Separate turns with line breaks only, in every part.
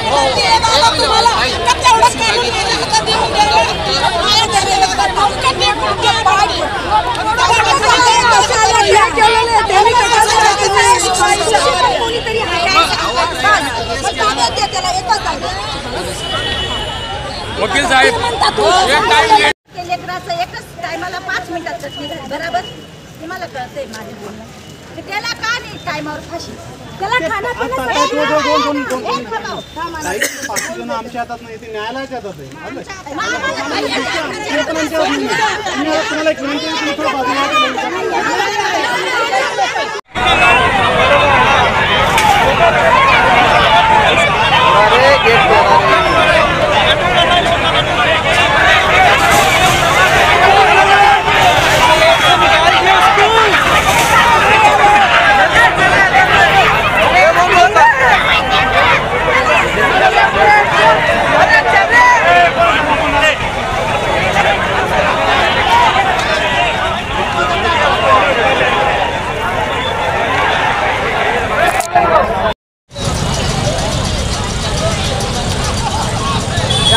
विनंती आहे दादा तुम्हाला का तेवढं काढून माझ्या हातात देऊन द्यायला काय करायला तर नौका टेकून घ्या पाडी कोणीतरी
वकील साहेब
लेकराचं एकच टायमाला 5 मिनिटात चटणी झाली बरोबर तुम्हाला कळतंय माझे बोलणं त्याला का नाही टायमावर फाशी त्याला खाना
आमच्या हातात नाही ते न्यायालयाच्या हातात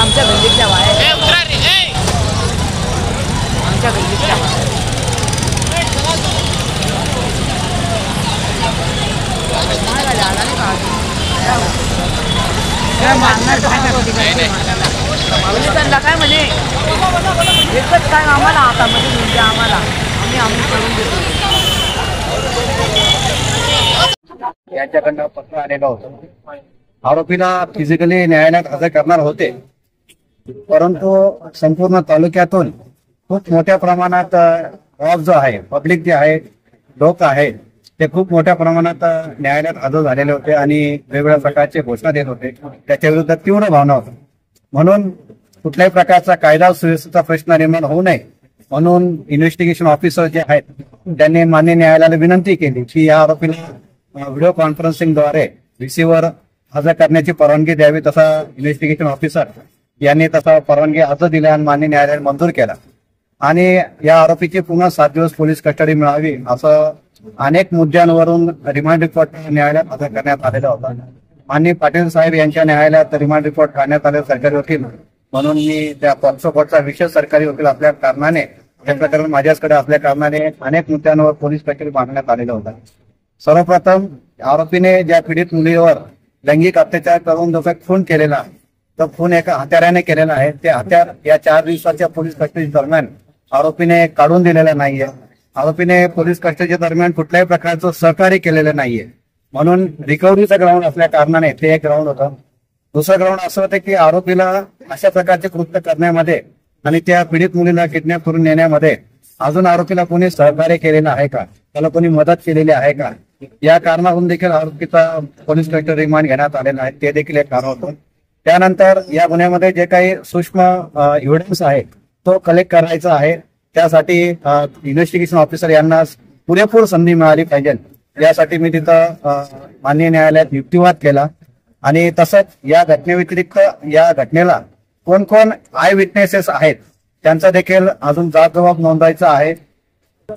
आमच्या गल्लीतल्या बाहेर आमच्या गल्लीतल्या पोलिसांना काय म्हणे एकच काय आम्हाला हातामध्ये म्हणजे आम्हाला आम्ही करून देतो
यांच्याकडनं पत्र आलेलं होतं आरोपीला फिजिकली न्यायालयात हजर करणार होते परंतु संपूर्ण तालुक्यातून खूप मोठ्या प्रमाणात जो आहे पब्लिक जे आहे लोक आहेत ते खूप मोठ्या प्रमाणात न्यायालयात हजर झालेले होते आणि वेगवेगळ्या प्रकारचे घोषणा देत होते त्याच्या विरुद्ध तीव्र भावना होती म्हणून कुठल्याही प्रकारचा कायदा सुव्यवस्थेचा प्रश्न निर्माण होऊ नये म्हणून इन्व्हेस्टिगेशन ऑफिसर जे आहेत त्यांनी मान्य न्यायालयाला विनंती केली की या आरोपीला व्हिडिओ कॉन्फरन्सिंगद्वारे व्हीसीवर हजर करण्याची परवानगी द्यावी तसा इन्व्हेस्टिगेशन ऑफिसर यांनी तसा परवानगी अर्ज दिला आणि मान्य न्यायालयाने मंजूर केला आणि या आरोपीची पुन्हा 7 दिवस पोलीस कस्टडी मिळावी असं अनेक मुद्द्यांवरून रिमांड रिपोर्ट न्यायालयात हजर करण्यात आलेला होता माननीय पाटील साहेब यांच्या न्यायालयात रिमांड रिपोर्ट काढण्यात आले सरकारी वकील म्हणून मी त्या पॉक्सो कोर्टचा विशेष सरकारी वकील असल्या कारणाने हे प्रकरण माझ्याकडे असल्या कारणाने अनेक मुद्द्यांवर पोलीस कस्टडी मागण्यात आलेला होता सर्वप्रथम आरोपीने ज्या पीडित मुलीवर लैंगिक अत्याचार करून जो काही खून केलेला आहे तो खून एका हत्याराने केलेला आहे ते हत्यार या 4 दिवसाच्या पोलीस कस्टडी दरम्यान आरोपीने काढून दिलेलं नाहीये आरोपीने पोलीस कस्टडी दरम्यान कुठल्याही प्रकारचं सहकार्य केलेलं नाहीये म्हणून रिकव्हरीचं ग्राउंड असल्या कारणाने ते एक ग्राउंड होतं दुसरं ग्राउंड असं होतं की आरोपीला अशा प्रकारचे कृत्य करण्यामध्ये आणि त्या पीडित मुलीला किडनॅप करून नेण्यामध्ये अजून आरोपीला कोणी सहकार्य केलेलं आहे का त्याला कोणी मदत केलेली आहे का या कारणावरून देखील आरोपीचा पोलीस कस्टडी रिमांड घेण्यात आलेला आहे ते देखील एक कारण होतं त्यानंतर या गुन्ह्यामध्ये जे काही सूक्ष्म एव्हिडन्स आहे तो कलेक्ट करायचा आहे त्यासाठी इन्व्हेस्टिगेशन ऑफिसर यांना पुरेपूर संधी मिळाली पाहिजे यासाठी मी तिथं माननीय न्यायालयात युक्तिवाद केला आणि तसंच या घटनेव्यतिरिक्त या घटनेला कोण कोण आय विटनेसेस आहेत त्यांचा देखील अजून जाब नोंदवायचा आहे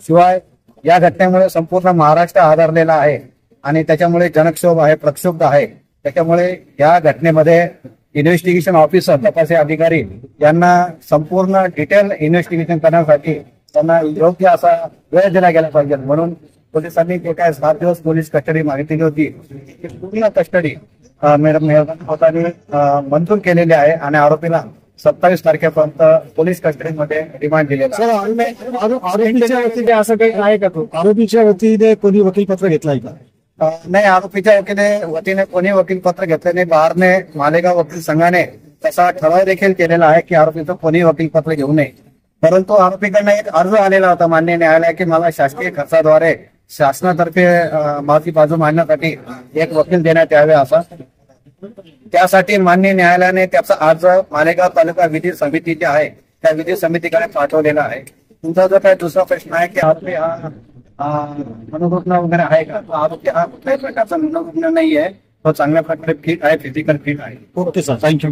शिवाय या घटनेमुळे संपूर्ण महाराष्ट्र हादरलेला आहे आणि त्याच्यामुळे जनक्षोभ आहे प्रक्षोभ आहे त्याच्यामुळे या घटनेमध्ये इन्व्हेस्टिगेशन ऑफिसर तपासी अधिकारी यांना संपूर्ण डिटेल इन्व्हेस्टिगेशन करण्यासाठी त्यांना योग्य असा वेळ दिला गेला पाहिजे म्हणून पोलिसांनी जे काय 7 दिवस पोलीस कस्टडी मागितली होती ती पूर्ण कस्टडी मंजूर केलेली आहे आणि आरोपीला 27 तारखेपर्यंत पोलीस कस्टडीमध्ये रिमांड दिलेला
आरोपीच्या वतीने असं काही आहे का तो आरोपीच्या वतीने कोणी वकीलपत्र घेतलंय का
नाही आरोपीच्या वतीने कोणी वकीलपत्र घेतले नाही बाहेरने मालेगाव वकील संघाने तसा ठराव देखील केलेला आहे की आरोपीचं कोणी वकीलपत्र घेऊ नये परंतु आरोपीकडनं एक अर्ज आलेला होता मान्य न्यायालय की मला शासकीय खर्चाद्वारे शासनातर्फे माझी बाजू मांडण्यासाठी एक वकील देण्यात यावे असा त्यासाठी मान्य न्यायालयाने त्याचा अर्ज मालेगाव तालुका विधी समिती जे आहे त्या विधी समितीकडे पाठवलेला आहे तुमचा जो काही दुसरा प्रश्न आहे की आरोपी हा मनोरुग्ण वगैरे आहे का आरोपी हा कुठल्याही प्रकारचा मनोरुग्ण नाही आहे तो चांगल्या प्रकारे फिट आहे फिजिकल फिट आहे
ओके सर थँक्यू